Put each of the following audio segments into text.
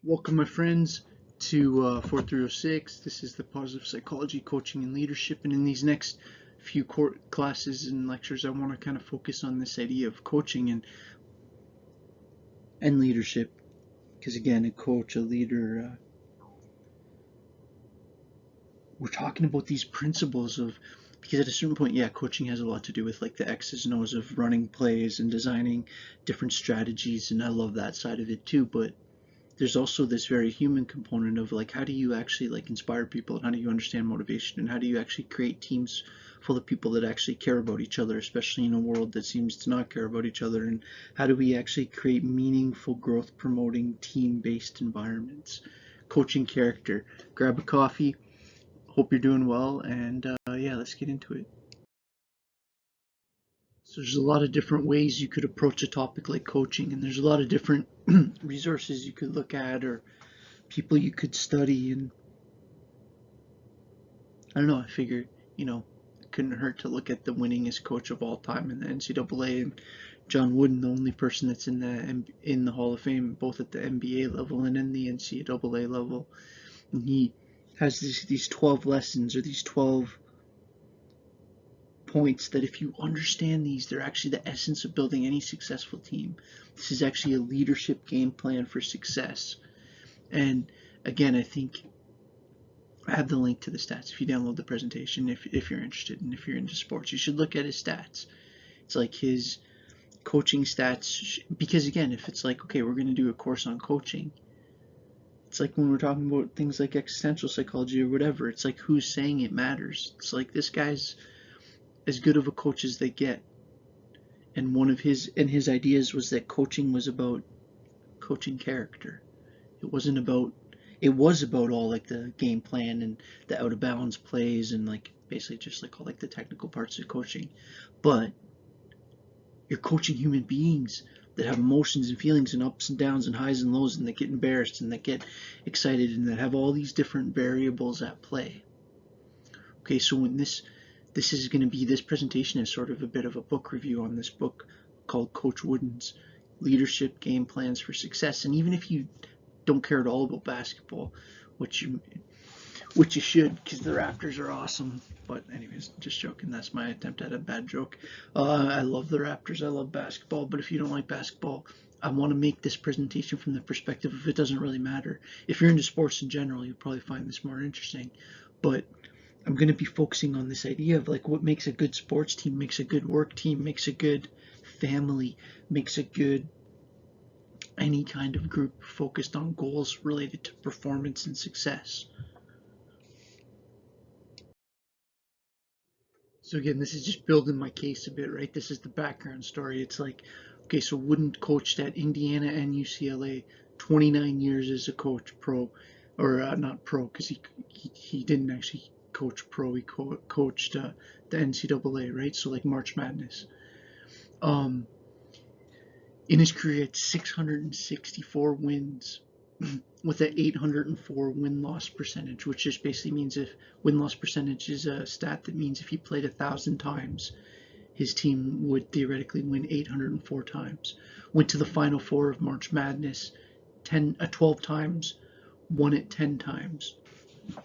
Welcome, my friends, to 4306. This is the Positive Psychology, Coaching, and Leadership. And in these next few classes and lectures, I want to kind of focus on this idea of coaching and leadership. Because again, a coach, a leader, we're talking about these principles of, because at a certain point, yeah, coaching has a lot to do with like the X's and O's of running plays and designing different strategies. And I love that side of it too. But there's also this very human component of like, how do you actually like inspire people, and how do you understand motivation, and how do you actually create teams full of people that actually care about each other, especially in a world that seems to not care about each other, and how do we actually create meaningful growth promoting team-based environments. Coaching character. Grab a coffee. Hope you're doing well, and yeah, let's get into it. So there's a lot of different ways you could approach a topic like coaching, and there's a lot of different resources you could look at, or people you could study. And I don't know, I figured, it couldn't hurt to look at the winningest coach of all time in the NCAA, and John Wooden, the only person that's in the Hall of Fame, both at the NBA level and in the NCAA level. And he has these 12 lessons, or these 12 points, that if you understand these, they're actually the essence of building any successful team. This is actually a leadership game plan for success. And again, I think I have the link to the stats if you download the presentation, if you're interested, and if you're into sports, you should look at his stats. It's like his coaching stats, because again, if it's like, okay, we're going to do a course on coaching, it's like when we're talking about things like existential psychology or whatever, it's like who's saying it matters. It's like this guy's as good of a coach as they get. And one of his ideas was that coaching was about coaching character. It wasn't about it was about all like the game plan and the out of bounds plays, and like basically just like all like the technical parts of coaching. But you're coaching human beings that have emotions and feelings and ups and downs and highs and lows, and that get embarrassed and that get excited and that have all these different variables at play. Okay, so when this is going to be, this presentation is sort of a bit of a book review on this book called Coach Wooden's Leadership Game Plans for Success. And even if you don't care at all about basketball, which you should, because the Raptors are awesome. But anyways, just joking. That's my attempt at a bad joke. I love the Raptors. I love basketball. But if you don't like basketball, I want to make this presentation from the perspective of it doesn't really matter. If you're into sports in general, you'll probably find this more interesting. But I'm going to be focusing on this idea of like what makes a good sports team, makes a good work team, makes a good family, makes a good any kind of group focused on goals related to performance and success. So again, this is just building my case a bit, right? This is the background story. It's like, okay, so Wooden coached at Indiana and UCLA, 29 years as a coach, pro, or not pro, because he didn't actually coach pro. He coached the NCAA, right? So like March Madness. Um, in his career, he had 664 wins with an 804 win-loss percentage, which just basically means, if win-loss percentage is a stat that means if he played 1,000 times, his team would theoretically win 804 times. Went to the Final Four of March Madness 12 times, won it 10 times.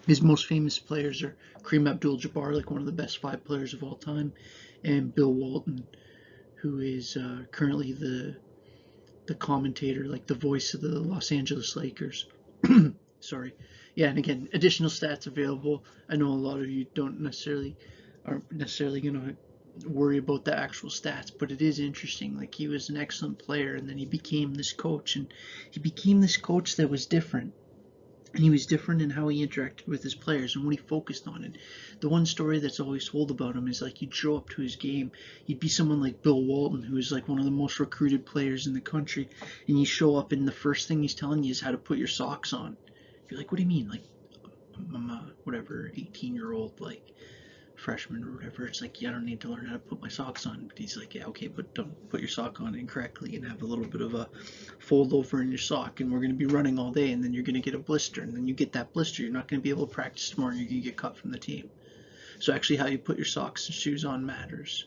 His most famous players are Kareem Abdul-Jabbar, like one of the best 5 players of all time, and Bill Walton, who is currently the commentator, like the voice of the Los Angeles Lakers. Sorry. Yeah, and again, additional stats available. I know a lot of you aren't necessarily going to worry about the actual stats, but it is interesting. Like, he was an excellent player, and then he became this coach, and he became this coach that was different. And he was different in how he interacted with his players and what he focused on. And the one story that's always told about him is like, you'd show up to his game, you'd be someone like Bill Walton, who is like one of the most recruited players in the country, and you show up and the first thing he's telling you is how to put your socks on. You're like, what do you mean? Like, I'm a whatever 18-year-old like freshman or whatever. It's like, yeah, I don't need to learn how to put my socks on. But he's like, yeah, okay, but don't put your sock on incorrectly and have a little bit of a fold over in your sock, and we're going to be running all day, and then you're going to get a blister, and then you get that blister, you're not going to be able to practice tomorrow, and you're going to get cut from the team. So actually how you put your socks and shoes on matters.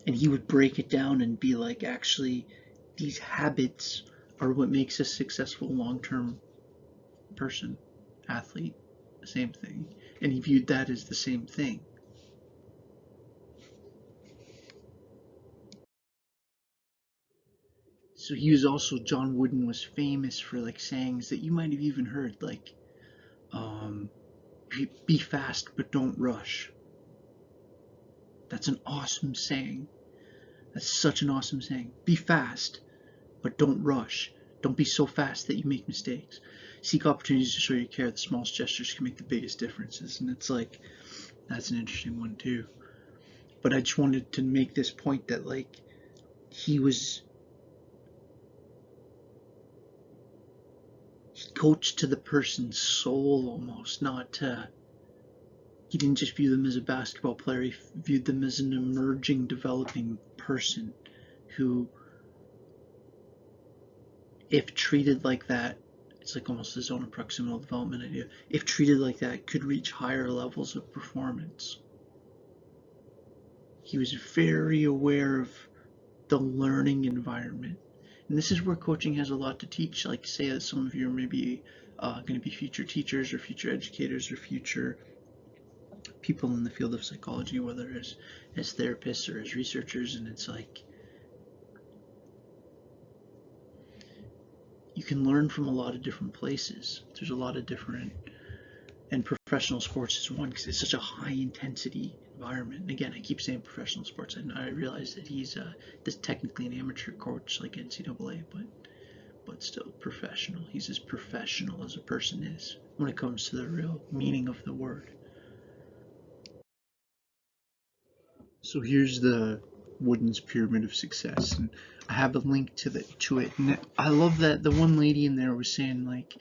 And he would break it down and be like, actually, these habits are what makes us successful long term person, athlete, same thing. And he viewed that as the same thing. So he was also, John Wooden was famous for like sayings that you might have even heard, like, um, be fast but don't rush. That's an awesome saying. That's such an awesome saying. Be fast but don't rush. Don't be so fast that you make mistakes. Seek opportunities to show you care. The smallest gestures can make the biggest differences. And it's like, that's an interesting one too. But I just wanted to make this point that like he coached to the person's soul almost, not to, he didn't just view them as a basketball player, he viewed them as an emerging, developing person who, if treated like that, it's like almost the zone of proximal development idea, if treated like that, could reach higher levels of performance. He was very aware of the learning environment. And this is where coaching has a lot to teach. Like, say that some of you are maybe going to be future teachers or future educators or future people in the field of psychology, whether as therapists or as researchers, and it's like you can learn from a lot of different places. There's a lot of different, and professional sports is one because it's such a high intensity environment. And again, I keep saying professional sports, and I realize that he's this technically an amateur coach like NCAA, but still professional. He's as professional as a person is when it comes to the real meaning of the word. So here's the Wooden's Pyramid of Success, and I have a link to it. And I love that the one lady in there was saying, like,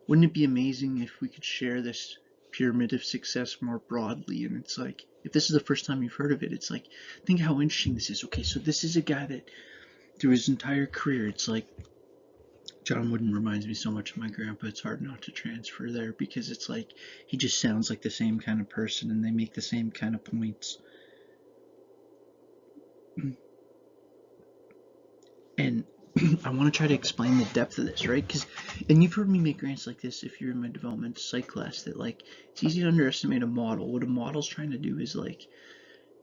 wouldn't it be amazing if we could share this pyramid of success more broadly? And it's like, if this is the first time you've heard of it, it's like, think how interesting this is. Okay, so this is a guy that through his entire career, it's like, John Wooden reminds me so much of my grandpa. It's hard not to transfer there because it's like he just sounds like the same kind of person and they make the same kind of points. And I want to try to explain the depth of this, right? And you've heard me make rants like this if you're in my developmental psych class, that like it's easy to underestimate a model. What a model's trying to do is like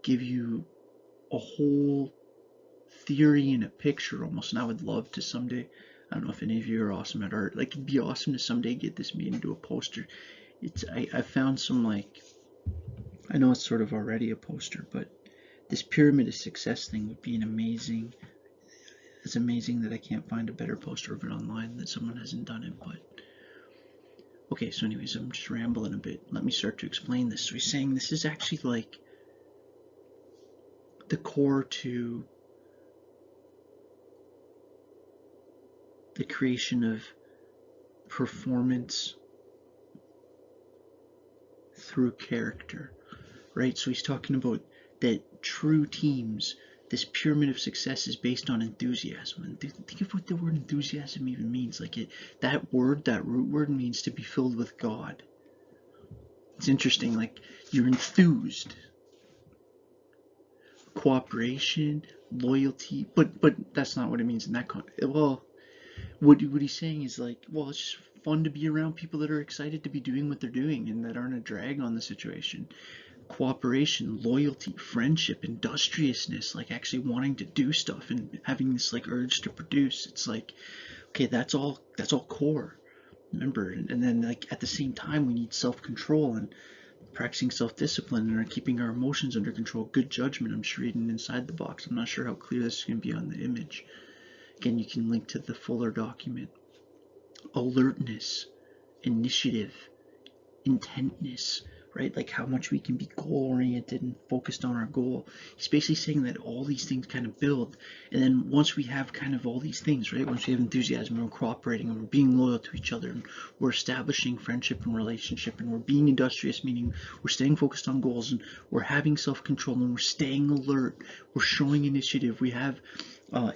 give you a whole theory and a picture almost. And I would love to someday, I don't know if any of you are awesome at art, like it'd be awesome to someday get this made into a poster. I found some, like, I know it's sort of already a poster, but this pyramid of success thing would be it's amazing that I can't find a better poster of it online, that someone hasn't done it. But okay, so anyways, I'm just rambling a bit. Let me start to explain this. So he's saying this is actually like the core to the creation of performance through character, right? So he's talking about that true teams, this pyramid of success is based on enthusiasm. And think of what the word enthusiasm even means. Like that root word means to be filled with God. It's interesting, like you're enthused. Cooperation, loyalty, but that's not what it means in that context. Well, what he's saying is like, well, it's just fun to be around people that are excited to be doing what they're doing and that aren't a drag on the situation. Cooperation, loyalty, friendship, industriousness, like actually wanting to do stuff and having this like urge to produce. It's like, okay, that's all core. Remember, and then like at the same time we need self-control and practicing self-discipline and are keeping our emotions under control. Good judgment, I'm just reading inside the box. I'm not sure how clear this is going to be on the image. Again, you can link to the fuller document. Alertness, initiative, intentness, right? Like how much we can be goal-oriented and focused on our goal. He's basically saying that all these things kind of build, and then once we have kind of all these things, right? Once we have enthusiasm and we're cooperating and we're being loyal to each other and we're establishing friendship and relationship and we're being industrious, meaning we're staying focused on goals and we're having self-control and we're staying alert, we're showing initiative, we have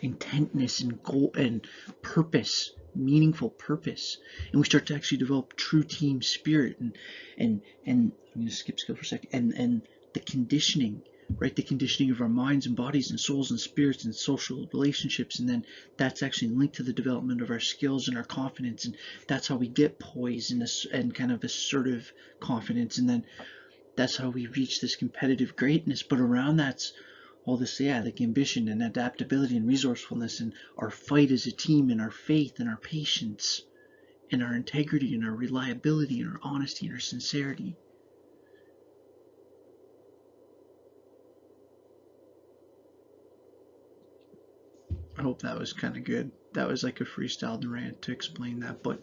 intentness and goal and purpose, meaningful purpose, and we start to actually develop true team spirit and I'm going to skip for a second, and the conditioning, right? The conditioning of our minds and bodies and souls and spirits and social relationships, and then that's actually linked to the development of our skills and our confidence, and that's how we get poise and kind of assertive confidence, and then that's how we reach this competitive greatness. But around that's all this, yeah, like ambition and adaptability and resourcefulness and our fight as a team and our faith and our patience and our integrity and our reliability and our honesty and our sincerity. I hope that was kind of good. That was like a freestyle rant to explain that, but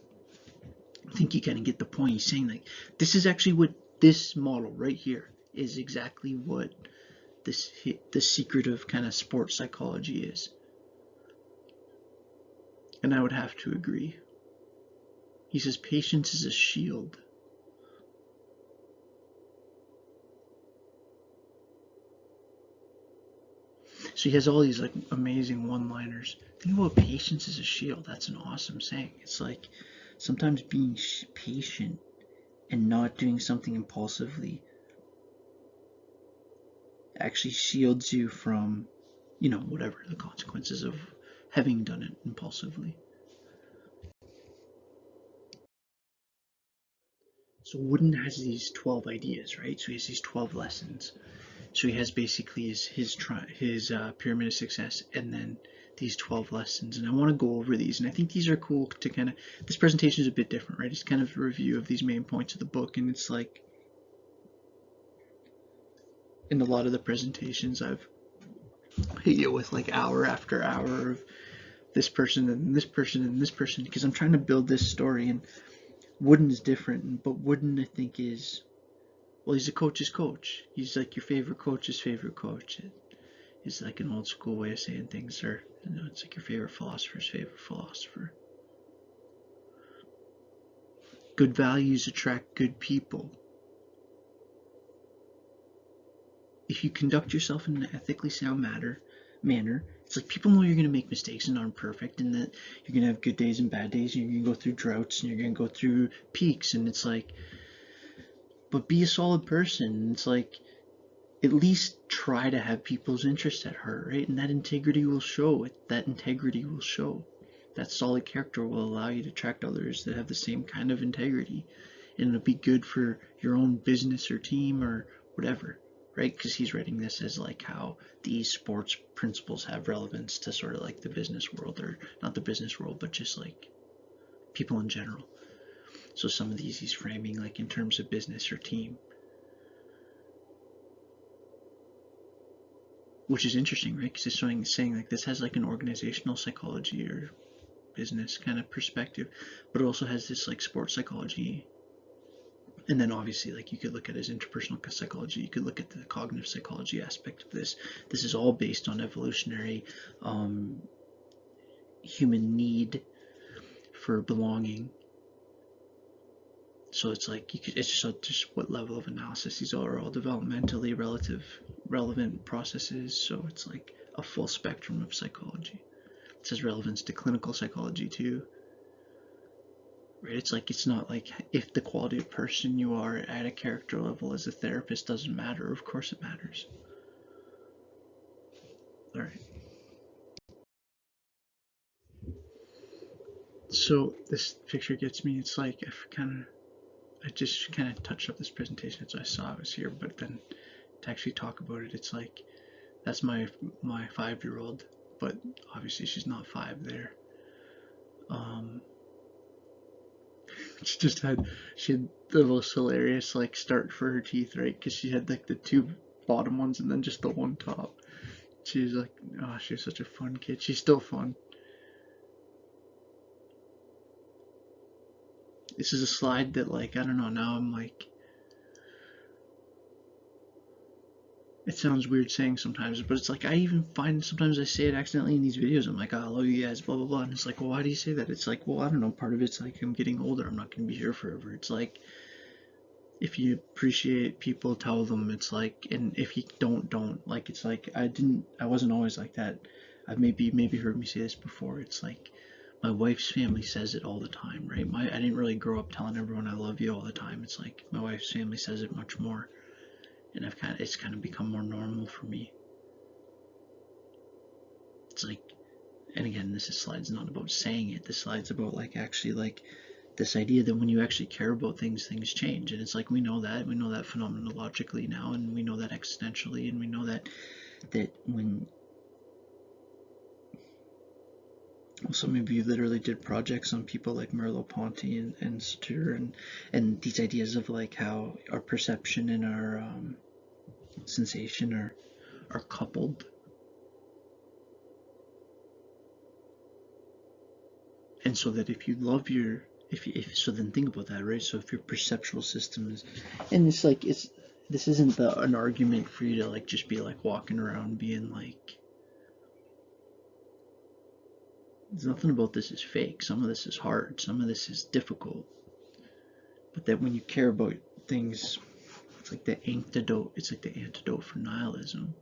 I think you kind of get the point. He's saying like this is actually what this model right here is exactly what this the secret of kind of sports psychology is, and I would have to agree. He says patience is a shield. So he has all these like amazing one-liners. Think about patience as a shield. That's an awesome saying. It's like sometimes being patient and not doing something impulsively actually shields you from, whatever the consequences of having done it impulsively. So Wooden has these 12 ideas, right? So he has these 12 lessons. So he has basically his pyramid of success, and then these 12 lessons. And I want to go over these, and I think these are cool to kind of, this presentation is a bit different, right? It's kind of a review of these main points of the book, and it's like, in a lot of the presentations I've hit you with like hour after hour of this person and this person and this person, because I'm trying to build this story. And Wooden is different, but Wooden I think is, well, he's a coach's coach. He's like your favorite coach's favorite coach. It's like an old school way of saying things, or it's like your favorite philosopher's favorite philosopher. Good values attract good people. If you conduct yourself in an ethically sound manner, it's like people know you're going to make mistakes and aren't perfect, and that you're going to have good days and bad days, and you're going to go through droughts, and you're going to go through peaks, and it's like, but be a solid person. It's like, at least try to have people's interests at heart, right? And that integrity will show. That integrity will show. That solid character will allow you to attract others that have the same kind of integrity, and it'll be good for your own business or team or whatever, right? Because he's writing this as like how these sports principles have relevance to sort of like the business world, or not the business world, but just like people in general. So some of these he's framing like in terms of business or team, which is interesting, right? Because it's saying like this has like an organizational psychology or business kind of perspective, but it also has this like sports psychology. And then obviously, like you could look at his interpersonal psychology, you could look at the cognitive psychology aspect of this. This is all based on evolutionary human need for belonging. So it's like it's just what level of analysis. These are all developmentally relevant processes. So it's like a full spectrum of psychology. It says relevance to clinical psychology too. Right? It's like, it's not like if the quality of person you are at a character level as a therapist doesn't matter. Of course it matters. All right. So this picture gets me. It's like I just kind of touched up this presentation, so I saw it was here, but then to actually talk about it, it's like that's my 5-year-old, but obviously she's not 5 there. She had the most hilarious like start for her teeth, right? Because she had like the 2 bottom ones and then just the 1 top. She was like, oh, she was such a fun kid. She's still fun. This is a slide that, like, I don't know, now I'm like, it sounds weird saying sometimes, but it's like I even find sometimes I say it accidentally in these videos. I'm like, oh, I love you guys, blah blah blah, and it's like, well, why do you say that? It's like, well, I don't know. Part of it's like I'm getting older. I'm not gonna be here forever. It's like, if you appreciate people, tell them. It's like, and if you don't. Like, it's like I wasn't always like that. I've maybe heard me say this before. It's like my wife's family says it all the time, right? I didn't really grow up telling everyone I love you all the time. It's like my wife's family says it much more. and it's kind of become more normal for me. It's like, and again, slide's not about saying it. This slide's about like actually like this idea that when you actually care about things, things change. And it's like we know that phenomenologically now, and we know that existentially, and we know that when some of you literally did projects on people like Merleau-Ponty and Saussure, and these ideas of like how our perception and our sensation are coupled. And so that if you love your, if so, then think about that, right? So if your perceptual system is, and it's like this isn't an argument for you to like just be like walking around being like, there's nothing about this is fake. Some of this is hard. Some of this is difficult. But that when you care about things, it's like the antidote. It's like the antidote for nihilism.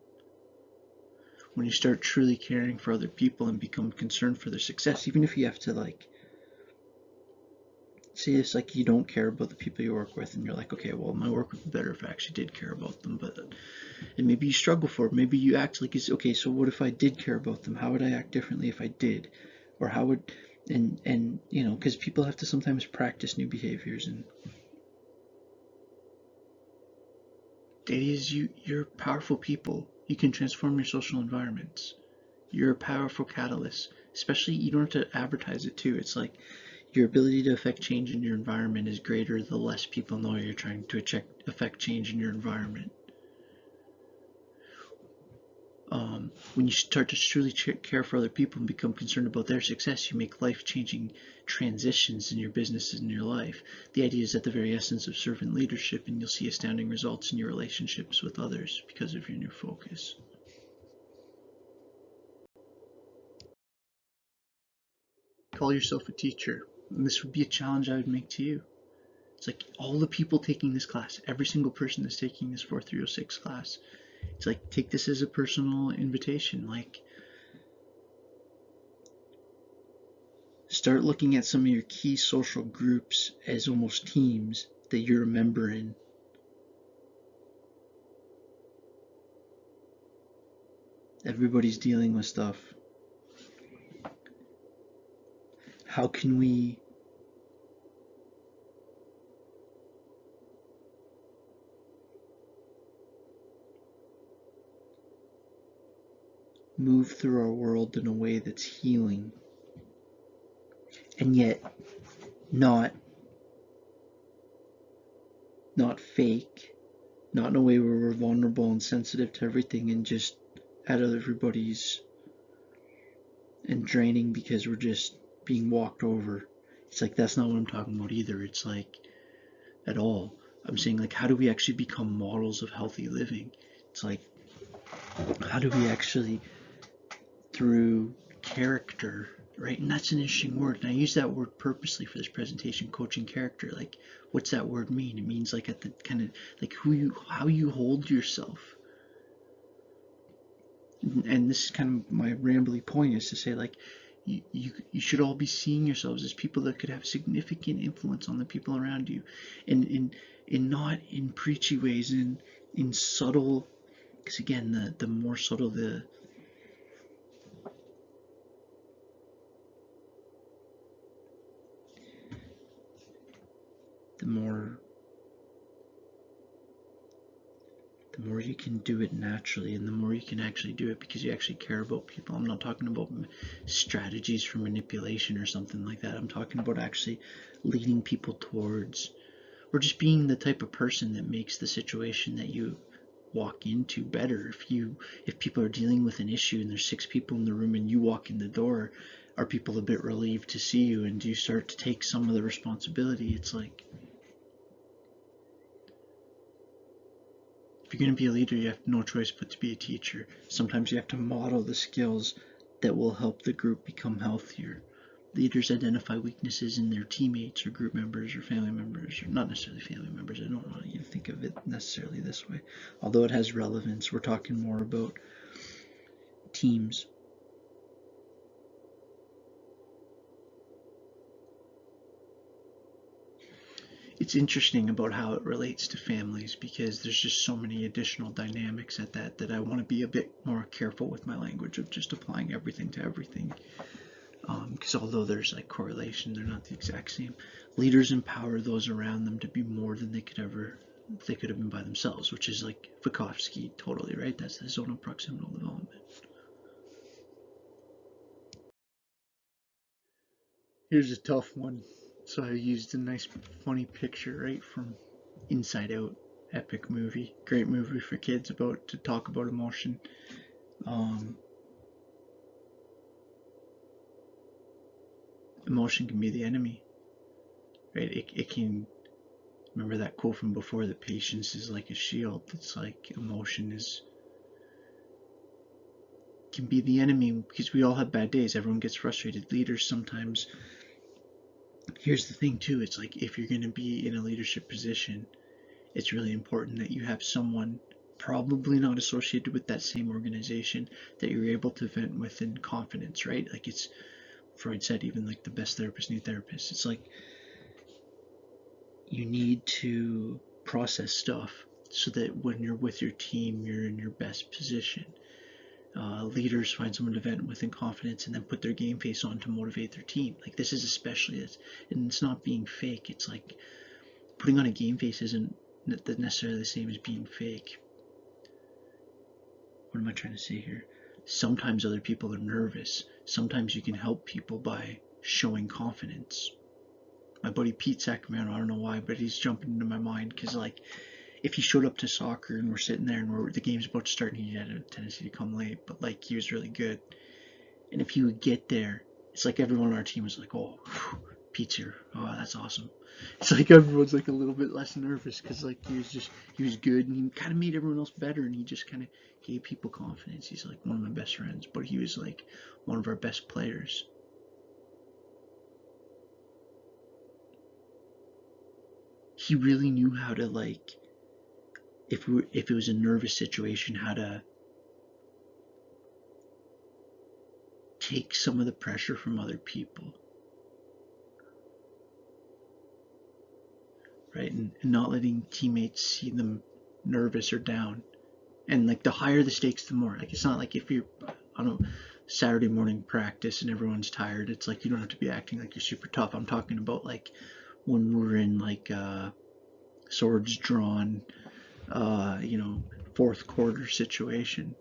When you start truly caring for other people and become concerned for their success, even if you have to like, see, it's like you don't care about the people you work with, and you're like, okay, well, my work would be better if I actually did care about them. But and maybe you struggle for it. Maybe you act like, okay, so what if I did care about them? How would I act differently if I did? Or how would, and you know, because people have to sometimes practice new behaviors. And it is you're powerful people. You can transform your social environments. You're a powerful catalyst. Especially, you don't have to advertise it too. It's like your ability to affect change in your environment is greater the less people know you're trying to affect change in your environment. When you start to truly care for other people and become concerned about their success, you make life-changing transitions in your business and in your life. The idea is at the very essence of servant leadership, and you'll see astounding results in your relationships with others because of your new focus. Call yourself a teacher, and this would be a challenge I would make to you. It's like all the people taking this class, every single person that's taking this 4306 class, it's like take this as a personal invitation. Like, start looking at some of your key social groups as almost teams that you're a member in. Everybody's dealing with stuff. How can we move through our world in a way that's healing, and yet not fake, not in a way where we're vulnerable and sensitive to everything and just at everybody's and draining because we're just being walked over. It's like that's not what I'm talking about either. It's like at all. I'm saying like how do we actually become models of healthy living? It's like how do we actually through character, right? And that's an interesting word. And I use that word purposely for this presentation, coaching character. Like, what's that word mean? It means like at the kind of like how you hold yourself. And this is kind of my rambly point is to say like you should all be seeing yourselves as people that could have significant influence on the people around you, and in not in preachy ways, in subtle, because again the more subtle the more you can do it naturally, and the more you can actually do it because you actually care about people. I'm not talking about strategies for manipulation or something like that. I'm talking about actually leading people towards, or just being the type of person that makes the situation that you walk into better. If people are dealing with an issue and there's 6 people in the room and you walk in the door, are people a bit relieved to see you, and do you start to take some of the responsibility? It's like, if you're going to be a leader, you have no choice but to be a teacher. Sometimes you have to model the skills that will help the group become healthier. Leaders identify weaknesses in their teammates or group members or family members, or not necessarily family members. I don't want you to think of it necessarily this way. Although it has relevance, we're talking more about teams. it's interesting about how it relates to families, because there's just so many additional dynamics at that I want to be a bit more careful with my language of just applying everything to everything. Because although there's like correlation, they're not the exact same. Leaders empower those around them to be more than they could have been by themselves, which is like Vygotsky, totally, right? That's the zone of proximal development. Here's a tough one. So I used a nice funny picture, right, from Inside Out. Epic movie, great movie for kids about to talk about emotion. Um, Emotion can be the enemy, right? It can, remember that quote from before, that patience is like a shield. It's like emotion is can be the enemy, because we all have bad days. Everyone gets frustrated. Leaders sometimes, here's the thing too, it's like if you're going to be in a leadership position, it's really important that you have someone probably not associated with that same organization that you're able to vent with in confidence, right? Like, it's Freud said, even like the best therapists need therapists. It's like you need to process stuff so that when you're with your team, you're in your best position. Leaders find someone to vent with in confidence and then put their game face on to motivate their team. Like, this is especially it, and it's not being fake. It's like putting on a game face isn't necessarily the same as being fake. What am I trying to say here? Sometimes other people are nervous. Sometimes you can help people by showing confidence. My buddy Pete Sacramento, I don't know why, but he's jumping into my mind, because like, if he showed up to soccer and we're sitting there and the game's about to start, and he had a tendency to come late, but like, he was really good. And if he would get there, it's like everyone on our team was like, oh, Pete's here. Oh, that's awesome. It's like everyone's like a little bit less nervous, because like he was good, and he kind of made everyone else better, and he just kind of gave people confidence. He's like one of my best friends, but he was like one of our best players. He really knew how to, like, if it was a nervous situation, how to take some of the pressure from other people, right? And not letting teammates see them nervous or down. And like, the higher the stakes, the more. Like, it's not like if you're on a Saturday morning practice and everyone's tired, it's like you don't have to be acting like you're super tough. I'm talking about like when we're in like swords drawn, fourth quarter situation.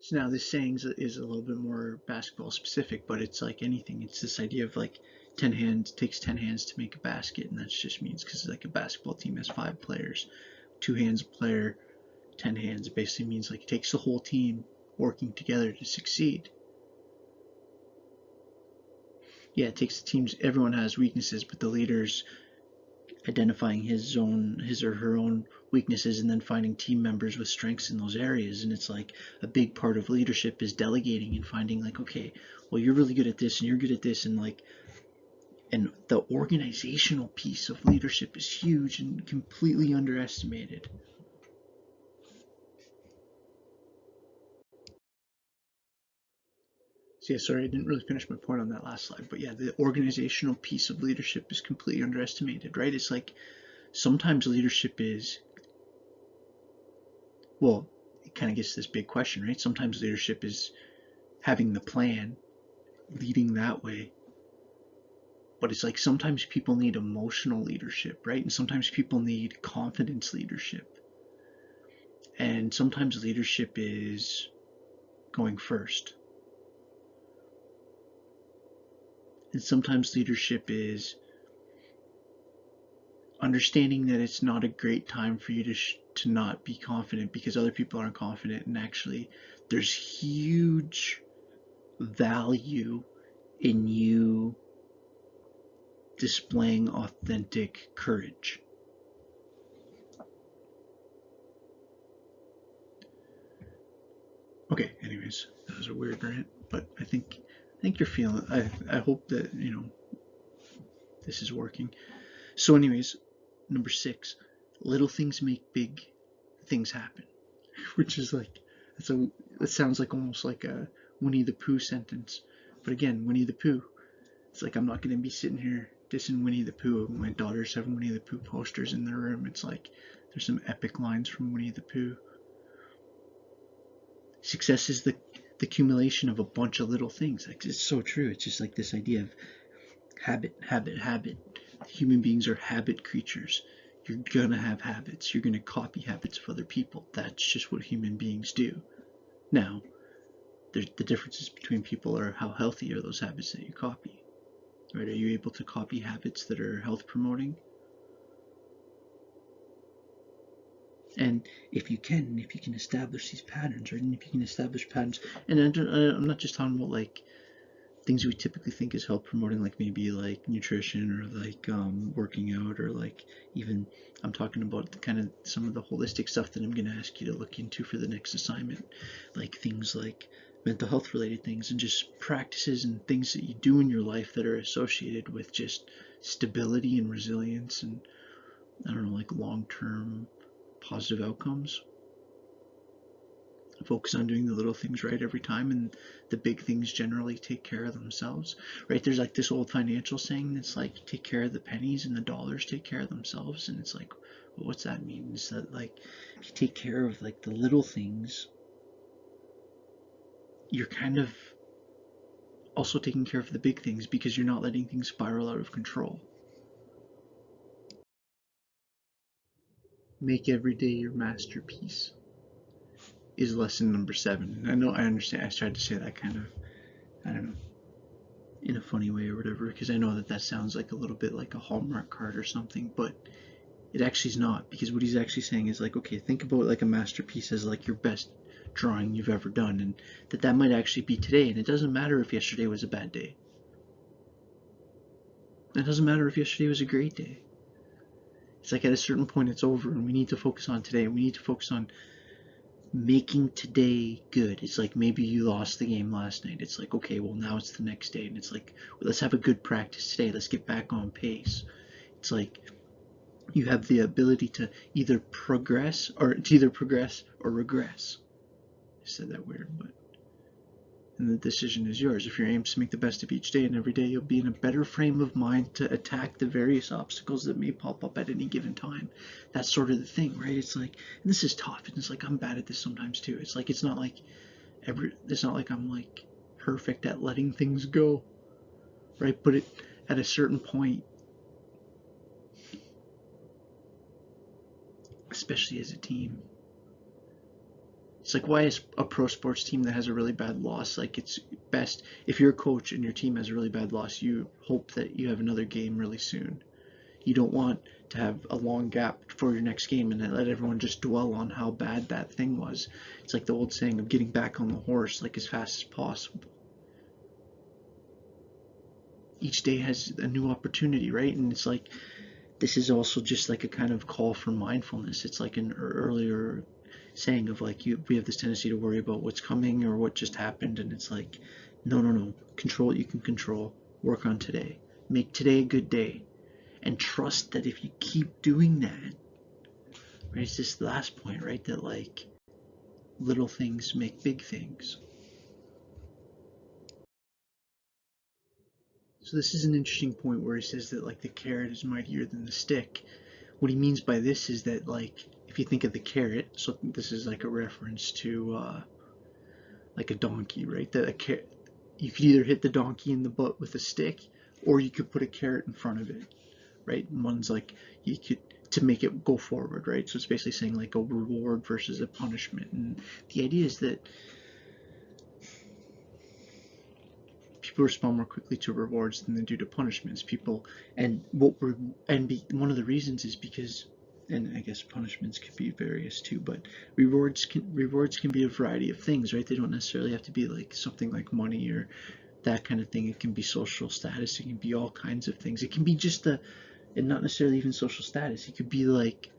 So now this saying is a little bit more basketball specific, but it's like anything. It's this idea of like 10 hands, takes 10 hands to make a basket, and that just means because like a basketball team has 5 players, 2 hands a player, 10 hands. It basically means like it takes the whole team working together to succeed. Yeah, it takes the teams. Everyone has weaknesses, but the leaders identifying his or her own weaknesses, and then finding team members with strengths in those areas. And it's like a big part of leadership is delegating and finding like, okay, well, you're really good at this and you're good at this, and like, and the organizational piece of leadership is huge and completely underestimated. So yeah, sorry, I didn't really finish my point on that last slide, but yeah, the organizational piece of leadership is completely underestimated, right? It's like sometimes leadership is, well, it kind of gets to this big question, right? Sometimes leadership is having the plan, leading that way. But it's like sometimes people need emotional leadership, right? And sometimes people need confidence leadership. And sometimes leadership is going first. And sometimes leadership is understanding that it's not a great time for you to not be confident because other people aren't confident, and actually there's huge value in you displaying authentic courage. Okay, anyways, that was a weird rant, but I think you're feeling it. I hope that this is working. So anyways, number 6, little things make big things happen, which is like, it sounds like almost like a Winnie the Pooh sentence, but again, Winnie the Pooh, It's like I'm not going to be sitting here dissing Winnie the Pooh. My daughters have Winnie the Pooh posters in their room. It's like there's some epic lines from Winnie the Pooh. Success is the accumulation of a bunch of little things. Like, it's so true. It's just like this idea of habit, habit, habit. Human beings are habit creatures. You're gonna have habits. You're gonna copy habits of other people. That's just what human beings do. Now, the differences between people are how healthy are those habits that you copy. Right? Are you able to copy habits that are health promoting? And if you can establish these patterns, right? And if you can establish patterns, and I'm not just talking about like things we typically think is health promoting, like maybe like nutrition or like working out, or like even I'm talking about the kind of some of the holistic stuff that I'm going to ask you to look into for the next assignment, like things like mental health related things and just practices and things that you do in your life that are associated with just stability and resilience and I don't know, like long-term positive outcomes. Focus on doing the little things right every time, and the big things generally take care of themselves, right? There's like this old financial saying that's like, take care of the pennies and the dollars take care of themselves. And it's like, well, what's that mean? Is that like, if you take care of like the little things, you're kind of also taking care of the big things because you're not letting things spiral out of control. Make every day your masterpiece is lesson number 7. I know, I understand. I tried to say that kind of, I don't know, in a funny way or whatever, because I know that that sounds like a little bit like a Hallmark card or something, but it actually is not, because what he's actually saying is like, okay, think about like a masterpiece as like your best drawing you've ever done, and that might actually be today, and it doesn't matter if yesterday was a bad day. It doesn't matter if yesterday was a great day. It's like at a certain point it's over, and we need to focus on today, and we need to focus on making today good. It's like maybe you lost the game last night. It's like, okay, well now it's the next day, and it's like, well, let's have a good practice today. Let's get back on pace. It's like you have the ability to either progress or regress. I said that weird, but and the decision is yours. If your aim is to make the best of each day and every day, you'll be in a better frame of mind to attack the various obstacles that may pop up at any given time. That's sort of the thing, right? It's like, and this is tough, and it's like I'm bad at this sometimes too. It's like it's not like I'm like perfect at letting things go, right? But at a certain point, especially as a team, it's like, why is a pro sports team that has a really bad loss, like it's best if you're a coach and your team has a really bad loss, you hope that you have another game really soon. You don't want to have a long gap for your next game and then let everyone just dwell on how bad that thing was. It's like the old saying of getting back on the horse like as fast as possible. Each day has a new opportunity, right? And it's like, this is also just like a kind of call for mindfulness. It's like an earlier saying of like, we have this tendency to worry about what's coming or what just happened, and it's like, no, control what you can control, work on today, make today a good day, and trust that if you keep doing that, right, it's this last point, right, that like little things make big things. So this is an interesting point where he says that like the carrot is mightier than the stick. What he means by this is that like, if you think of the carrot, so this is like a reference to like a donkey, right? That a carrot, you could either hit the donkey in the butt with a stick, or you could put a carrot in front of it, right? And one's like, you could, to make it go forward, right? So it's basically saying like a reward versus a punishment, and the idea is that people respond more quickly to rewards than they do to punishments. People, and one of the reasons is because, and I guess punishments can be various too, but rewards can be a variety of things, right? They don't necessarily have to be like something like money or that kind of thing. It can be social status. It can be all kinds of things. It can be just and not necessarily even social status. It could be like,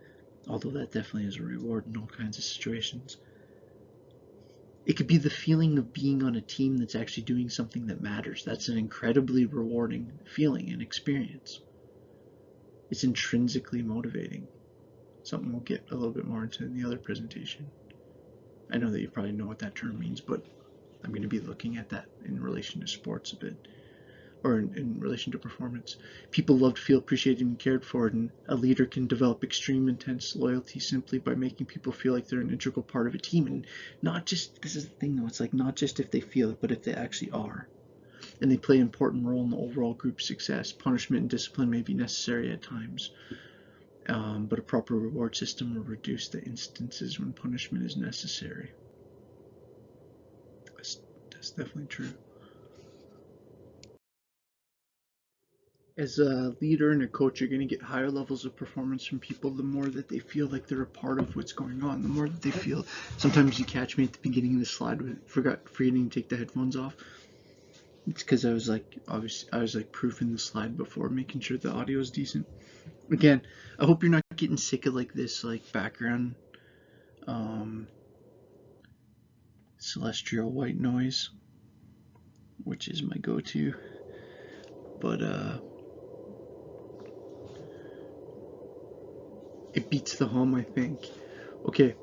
although that definitely is a reward in all kinds of situations. It could be the feeling of being on a team that's actually doing something that matters. That's an incredibly rewarding feeling and experience. It's intrinsically motivating. Something we'll get a little bit more into in the other presentation. I know that you probably know what that term means, but I'm going to be looking at that in relation to sports a bit. or in relation to performance. People love to feel appreciated and cared for, and a leader can develop extreme intense loyalty simply by making people feel like they're an integral part of a team. And not just, this is the thing though, it's like not just if they feel it, but if they actually are. And they play an important role in the overall group success. Punishment and discipline may be necessary at times, but a proper reward system will reduce the instances when punishment is necessary. That's definitely true. As a leader and a coach, you're going to get higher levels of performance from people the more that they feel like they're a part of what's going on, the more that they feel. Sometimes you catch me at the beginning of the slide forgetting to take the headphones off. It's because I was like, obviously, I was like proofing the slide before, making sure the audio is decent. Again, I hope you're not getting sick of like this like background celestial white noise, which is my go-to. But it beats the hum, I think. Okay.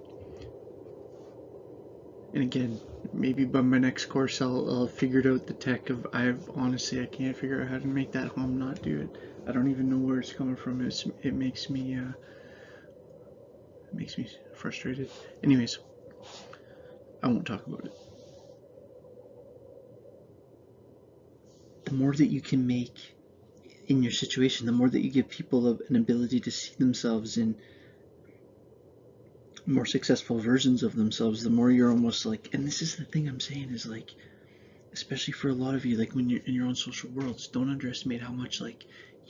And again, maybe by my next course I'll figure out the tech of, I can't figure out how to make that hum not do it. I don't even know where it's coming from. It makes me frustrated. Anyways, I won't talk about it. The more that you can make in your situation, the more that you give people an ability to see themselves in more successful versions of themselves, the more you're almost like, and this is the thing I'm saying is like, especially for a lot of you, like when you're in your own social worlds, don't underestimate how much like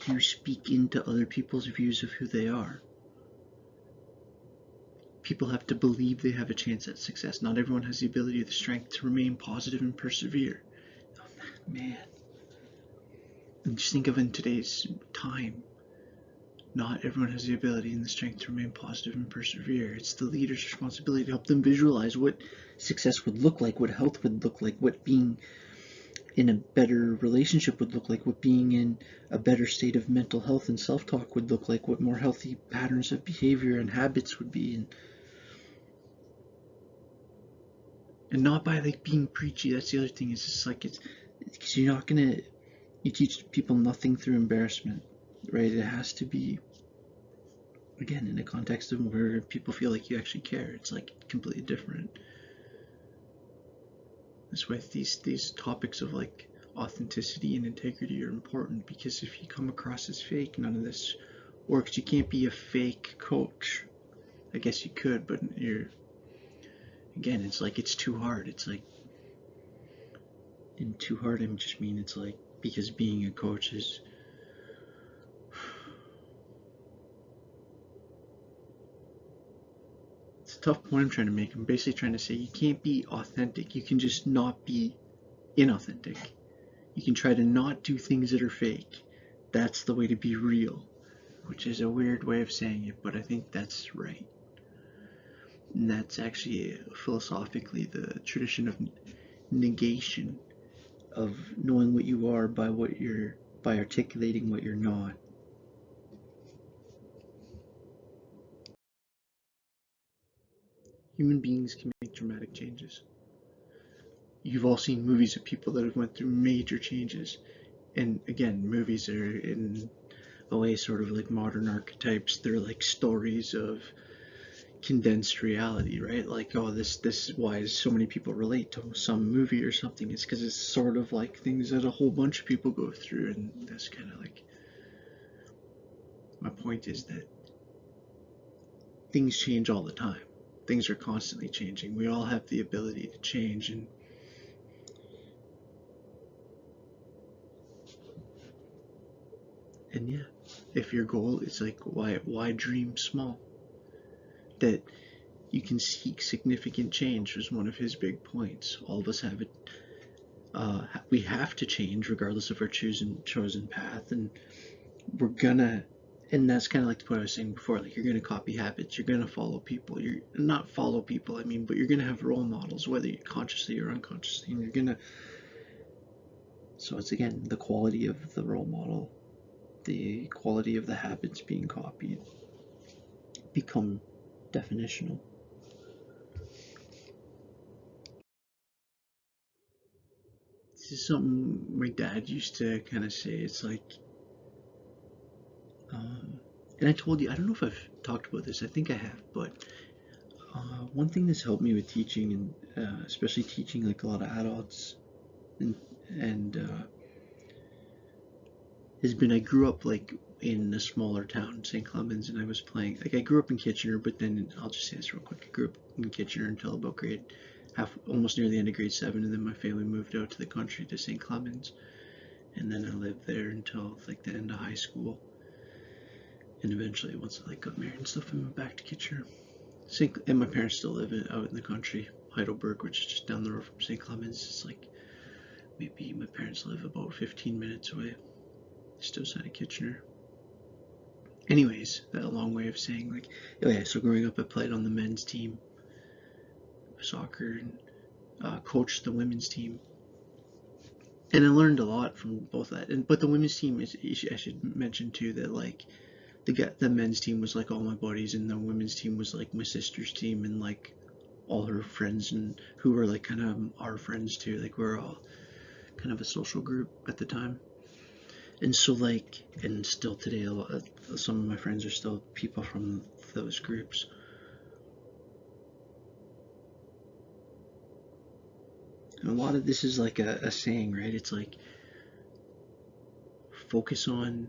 you speak into other people's views of who they are. People have to believe they have a chance at success. Not everyone has the ability or the strength to remain positive and persevere. Oh, man. And just think of in today's time, not everyone has the ability and the strength to remain positive and persevere. It's the leader's responsibility to help them visualize what success would look like, what health would look like, what being in a better relationship would look like, what being in a better state of mental health and self-talk would look like, what more healthy patterns of behavior and habits would be, and not by like being preachy. That's the other thing. It's just like, it's because you teach people nothing through embarrassment, right? It has to be, again, in a context of where people feel like you actually care. It's like completely different. That's why these topics of like authenticity and integrity are important, because if you come across as fake, none of this works. You can't be a fake coach. I guess you could, but again, it's like, it's too hard. It's like, and too hard, I just mean it's like, because being a coach is, it's a tough point I'm trying to make. I'm basically trying to say you can't be authentic. You can just not be inauthentic. You can try to not do things that are fake. That's the way to be real, which is a weird way of saying it, but I think that's right. And that's actually philosophically the tradition of negation, of knowing what you are by articulating what you're not. Human beings can make dramatic changes. You've all seen movies of people that have went through major changes, and again, movies are in a way sort of like modern archetypes. They're like stories of condensed reality, right? Like, oh, this is why so many people relate to some movie or something. It's because it's sort of like things that a whole bunch of people go through, and that's kind of like, my point is that things change all the time. Things are constantly changing. We all have the ability to change, and yeah, if your goal is like, why dream small? That you can seek significant change was one of his big points. All of us have it. We have to change regardless of our chosen path, and we're gonna. And that's kind of like what I was saying before. Like, you're gonna copy habits. You're gonna follow people. You're not follow people. I mean, but you're gonna have role models, whether you consciously or unconsciously. And you're gonna. So it's again the quality of the role model, the quality of the habits being copied, become definitional. this is something my dad used to kind of say. It's like, and I told you, I don't know if I've talked about this. I think I have, but one thing that's helped me with teaching, and especially teaching like a lot of adults, and has been I grew up like in a smaller town, St. Clemens, and I was playing like I grew up in Kitchener, but then I'll just say this real quick. I grew up in Kitchener until about almost near the end of grade 7, and then my family moved out to the country to St. Clemens, and then I lived there until like the end of high school, and eventually once I like got married and stuff, I moved back to Kitchener. And my parents still live out in the country, Heidelberg, which is just down the road from St. Clemens. It's like maybe my parents live about 15 minutes away, just outside of Kitchener. Anyways, that a long way of saying like, oh yeah. So growing up, I played on the men's team, soccer, and coached the women's team, and I learned a lot from both that. But the women's team is, I should mention too, that like the men's team was like all my buddies, and the women's team was like my sister's team and like all her friends, and who were like kind of our friends too. Like we're all kind of a social group at the time. And so like, and still today, some of my friends are still people from those groups. And a lot of this is like a saying, right? It's like focus on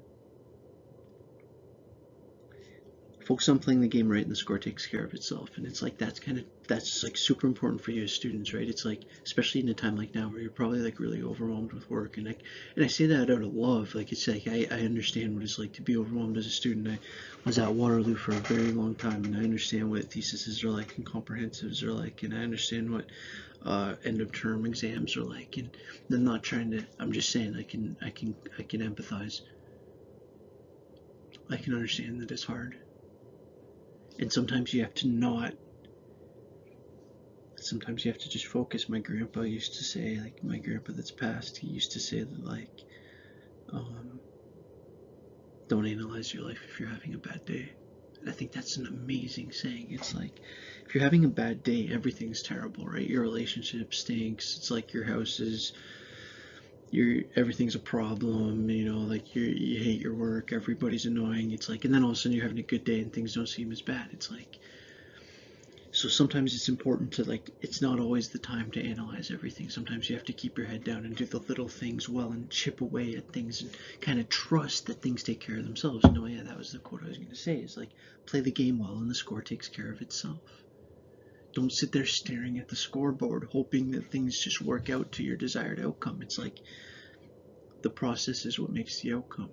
playing the game right, and the score takes care of itself. And it's like that's like super important for you as students, right? It's like, especially in a time like now where you're probably like really overwhelmed with work, and I say that out of love. Like it's like I understand what it's like to be overwhelmed as a student. I was at Waterloo for a very long time, and I understand what theses are like and comprehensives are like, and I understand what end of term exams are like. And I'm not trying to. I'm just saying I can empathize. I can understand that it's hard. And sometimes you have to just focus. My grandpa used to say, like my grandpa that's passed, he used to say that like, um, don't analyze your life if you're having a bad day. And I think that's an amazing saying. It's like, if you're having a bad day, everything's terrible, right? Your relationship stinks. It's like your house is, everything's a problem, like you hate your work, everybody's annoying. It's like, and then all of a sudden you're having a good day and things don't seem as bad. It's like, so sometimes it's important to like, it's not always the time to analyze everything. Sometimes you have to keep your head down and do the little things well and chip away at things and kind of trust that things take care of themselves. And oh yeah, that was the quote I was going to say, is like, play the game well and the score takes care of itself. Don't sit there staring at the scoreboard hoping that things just work out to your desired outcome. It's like, the process is what makes the outcome.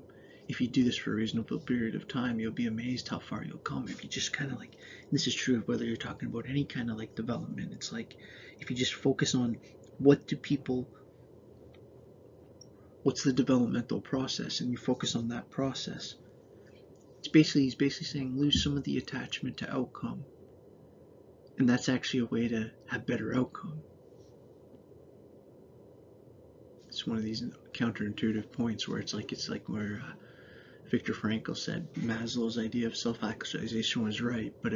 If you do this for a reasonable period of time, you'll be amazed how far you'll come. If you just kind of like, this is true whether you're talking about any kind of like development, it's like, if you just focus on what's the developmental process, and you focus on that process, he's basically saying lose some of the attachment to outcome. And that's actually a way to have better outcome. It's one of these counterintuitive points where it's like where Viktor Frankl said Maslow's idea of self-actualization was right, but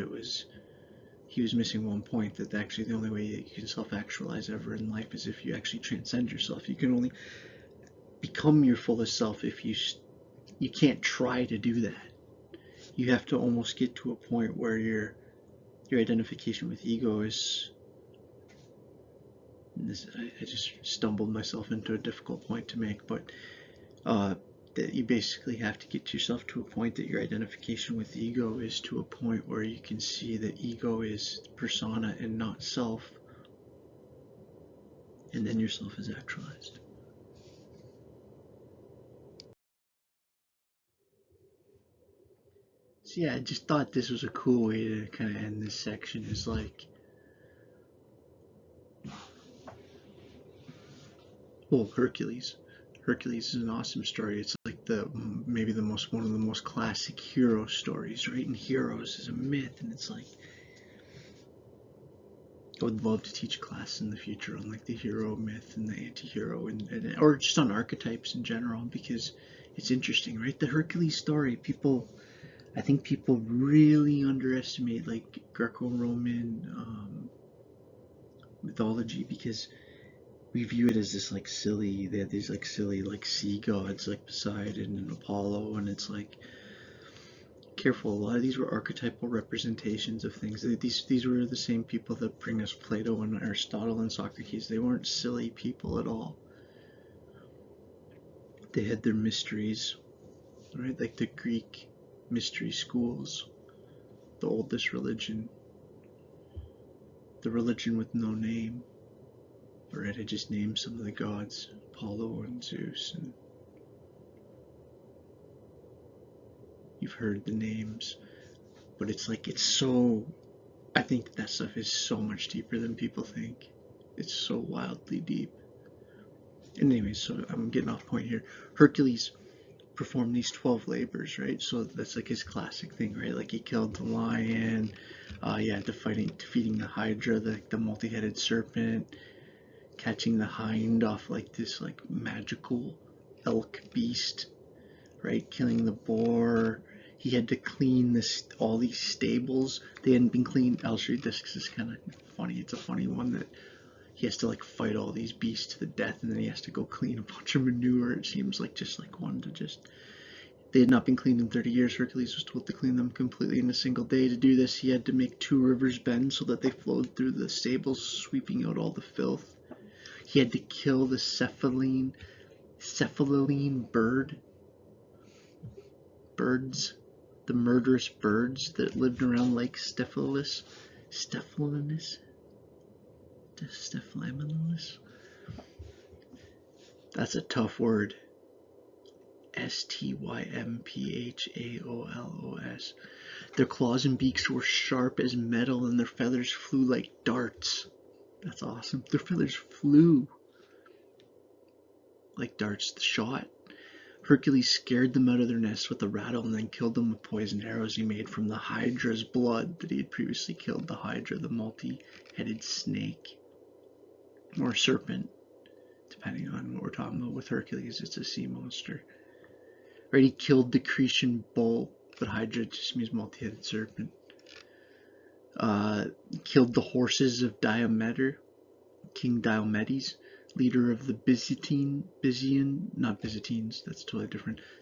he was missing one point, that actually the only way you can self-actualize ever in life is if you actually transcend yourself. You can only become your fullest self if you can't try to do that. You have to almost get to a point where your identification with ego is, I just stumbled myself into a difficult point to make, but that you basically have to get yourself to a point that your identification with ego is to a point where you can see that ego is persona and not self, and then yourself is actualized. So yeah, I just thought this was a cool way to kind of end this section, is like, well, Hercules is an awesome story. It's like maybe one of the most classic hero stories, right? And heroes is a myth, and it's like, I would love to teach a class in the future on like the hero myth and the anti-hero, or just on archetypes in general, because it's interesting, right? The Hercules story, I think people really underestimate like Greco-Roman mythology, because we view it as this like silly, they had these like silly like sea gods like Poseidon and Apollo, and it's like, careful, a lot of these were archetypal representations of things. These were the same people that bring us Plato and Aristotle and Socrates. They weren't silly people at all. They had their mysteries, right? Like the Greek mystery schools, the oldest religion, the religion with no name. Right, I just named some of the gods, Apollo and Zeus, and you've heard the names, but it's like, it's so, I think that stuff is so much deeper than people think. It's so wildly deep. And anyway, so I'm getting off point here. Hercules performed these 12 labors, right? So that's like his classic thing, right? Like he killed the lion, defeating the Hydra, the multi-headed serpent, catching the hind off like this like magical elk beast, right? Killing the boar. He had to clean all these stables. They hadn't been cleaned. I'll show you this because it's kind of funny. It's a funny one that he has to like fight all these beasts to the death, and then he has to go clean a bunch of manure. It seems like just like one to just. They had not been cleaned in 30 years. Hercules was told to clean them completely in a single day. To do this, he had to make 2 rivers bend so that they flowed through the stables, sweeping out all the filth. He had to kill the cephaline birds, the murderous birds that lived around Lake Stephalis. That's a tough word. Stymphalos. Their claws and beaks were sharp as metal, and their feathers flew like darts. That's awesome. Their feathers flew like darts shot. Hercules scared them out of their nest with a rattle and then killed them with poisoned arrows he made from the Hydra's blood that he had previously killed. The Hydra, the multi-headed snake or serpent, depending on what we're talking about. With Hercules, it's a sea monster. Right, he killed the Cretan bull, but Hydra just means multi-headed serpent. Killed the horses of King Diomedes, leader of the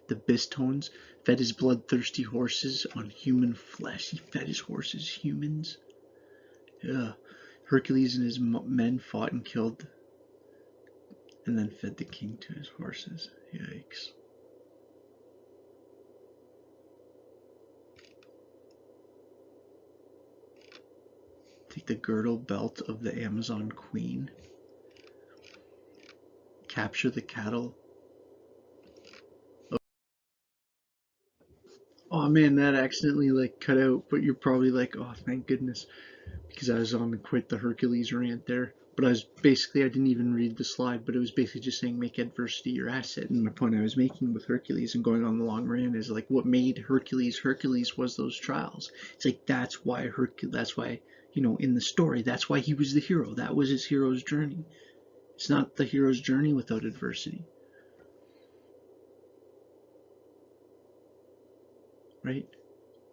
the Bistones, fed his bloodthirsty horses on human flesh. He fed his horses humans. Yeah. Hercules and his men fought and killed, and then fed the king to his horses. Yikes. Take the girdle belt of the Amazon queen. Capture the cattle. Oh man, that accidentally like cut out, but you're probably like, oh thank goodness, because I was on quite the Hercules rant there. But I didn't even read the slide, but it was basically just saying make adversity your asset. And my point I was making with Hercules and going on the long rant is like, what made Hercules was those trials. It's like, that's why in the story, that's why he was the hero. That was his hero's journey. It's not the hero's journey without adversity. Right?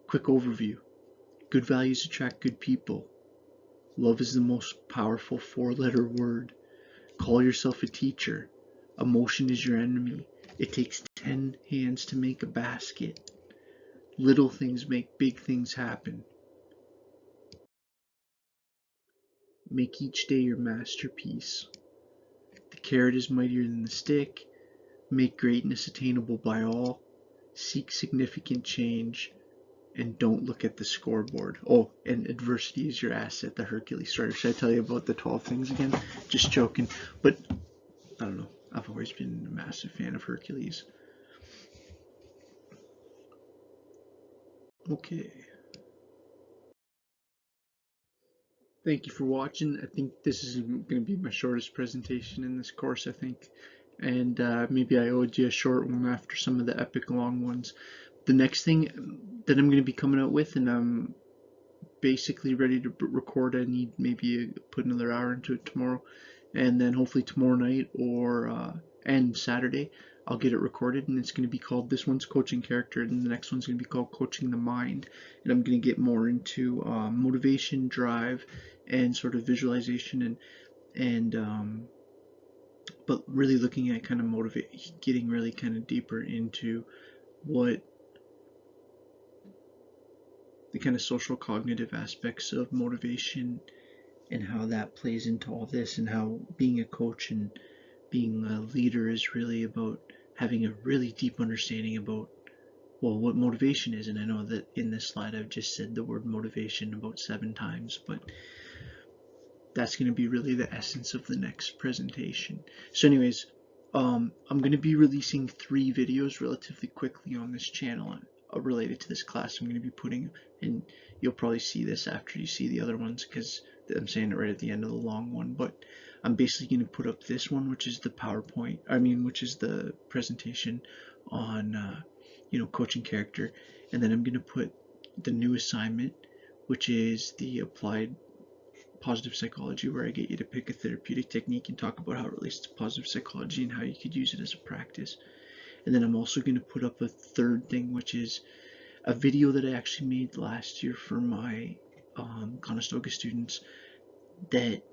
Quick overview. Good values attract good people. Love is the most powerful 4-letter word. Call yourself a teacher. Emotion is your enemy. It takes 10 hands to make a basket. Little things make big things happen. Make each day your masterpiece. The carrot is mightier than the stick. Make greatness attainable by all. Seek significant change. And don't look at the scoreboard. Oh, and adversity is your asset, the Hercules story. Should I tell you about the 12 things again? Just joking. But, I don't know. I've always been a massive fan of Hercules. Okay. Thank you for watching. I think this is going to be my shortest presentation in this course, I think. And maybe I owed you a short one after some of the epic long ones. The next thing that I'm going to be coming out with, and I'm basically ready to record, I need maybe put another hour into it tomorrow, and then hopefully tomorrow night and Saturday I'll get it recorded, and it's going to be called, this one's Coaching Character, and the next one's going to be called Coaching the Mind, and I'm going to get more into motivation, drive, and sort of visualization and but really looking at kind of getting really kind of deeper into what the kind of social cognitive aspects of motivation and how that plays into all this, and how being a coach and being a leader is really about having a really deep understanding about, well, what motivation is. And I know that in this slide I've just said the word motivation about 7 times, but that's going to be really the essence of the next presentation. So anyways, I'm going to be releasing 3 videos relatively quickly on this channel related to this class. I'm going to be putting, and you'll probably see this after you see the other ones, because I'm saying it right at the end of the long one, but I'm basically going to put up this one, which is the PowerPoint, which is the presentation on, coaching character, and then I'm going to put the new assignment, which is the applied positive psychology, where I get you to pick a therapeutic technique and talk about how it relates to positive psychology and how you could use it as a practice. And then I'm also going to put up a third thing, which is a video that I actually made last year for my Conestoga students that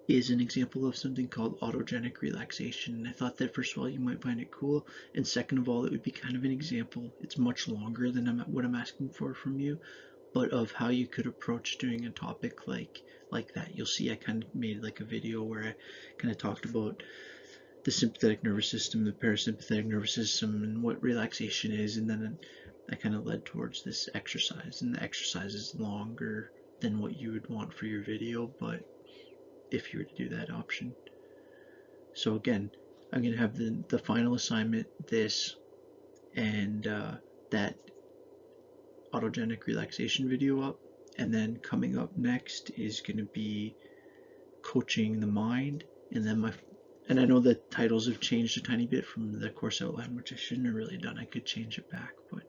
is an example of something called autogenic relaxation. And I thought that, first of all, you might find it cool, and second of all, it would be kind of an example. It's much longer than what I'm asking for from you, but of how you could approach doing a topic like that. You'll see I kind of made like a video where I kind of talked about the sympathetic nervous system, the parasympathetic nervous system, and what relaxation is, and then I kind of led towards this exercise, and the exercise is longer than what you would want for your video, but if you were to do that option. So again, I'm going to have the final assignment, this, and that autogenic relaxation video up, and then coming up next is going to be coaching the mind, and then and I know the titles have changed a tiny bit from the course outline, which I shouldn't have really done. I could change it back, but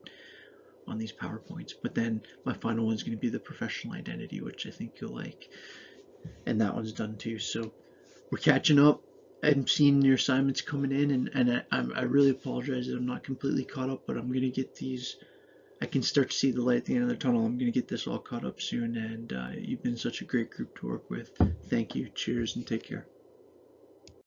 on these PowerPoints. But then my final one's going to be the professional identity, which I think you'll like, and that one's done too. So we're catching up. I'm seeing your assignments coming in, and I really apologize that I'm not completely caught up, but I'm going to get these. I can start to see the light at the end of the tunnel. I'm going to get this all caught up soon, and you've been such a great group to work with. Thank you. Cheers, and take care.